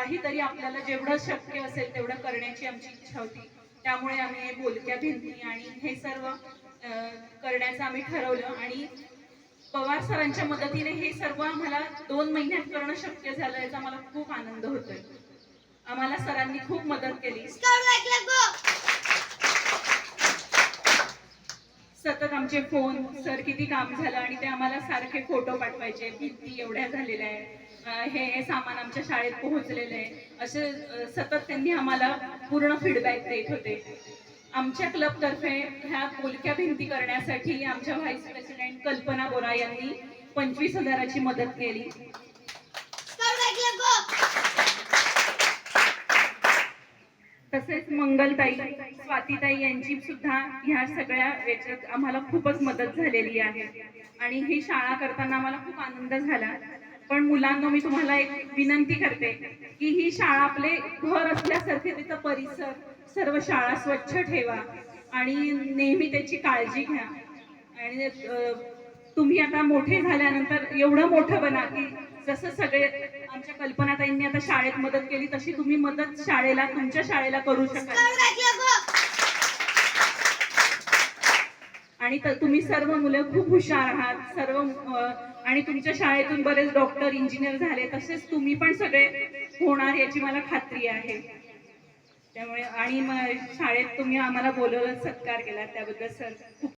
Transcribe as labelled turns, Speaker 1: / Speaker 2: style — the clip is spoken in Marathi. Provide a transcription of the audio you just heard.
Speaker 1: काहीतरी आपल्याला जेवढं शक्य असेल तेवढं करण्याची आमची इच्छा होती. त्यामुळे आम्ही बोलक्या भिंती आणि हे सर्व करण्याचं आम्ही ठरवलं आणि पवार सरांच्या मदतीने हे सर्व आम्हाला 2 महिन्यात करणं शक्य झालं, याचा मला खूप आनंद होतोय. आम्हाला सरांनी खूप मदत केली. सतत आमचे फोन, सर किती काम झालं, आणि ते आम्हाला सारखे फोटो पाठवायचे, भिंती एवढ्या झालेल्या आहे, हे सामान आमच्या शाळेत पोहोचलेलं आहे, असे सतत त्यांनी आम्हाला पूर्ण फीडबॅक देत होते. आमच्या क्लबतर्फे ह्या बोलक्या भिंती करण्यासाठी आमच्या व्हाईस प्रेसिडेंट कल्पना बोरा यांनी 25,000ची मदत केली. तसेच मंगलताई, स्वातीताई यांची सुद्धा ह्या सगळ्या याच्यात आम्हाला खूपच मदत झालेली आहे. आणि ही शाळा करताना आम्हाला खूप आनंद झाला. पण मुलांना मी तुम्हाला एक विनंती करते की ही शाळा आपले घर असल्यासारखे तिचा परिसर, सर्व शाळा स्वच्छ ठेवा आणि नेहमी त्याची काळजी घ्या. आणि तुम्ही आता मोठे झाल्यानंतर एवढं मोठं बना की जसं सगळे आमच्या कल्पनाताईंनी आता शाळेत मदत केली तशी तुम्ही मदत शाळेला, तुमच्या शाळेला करू शकाल. आणि तुम्ही सर्व मुलं खूप हुशार आहात सर्व, आणि तुमच्या शाळेतून बरेच डॉक्टर, इंजिनियर झाले, तसेच तुम्ही पण सगळे होणार याची मला खात्री आहे. त्यामुळे आणि शाळेत तुम्ही आम्हाला बोलवलं, सत्कार केला, त्याबद्दल सर खूप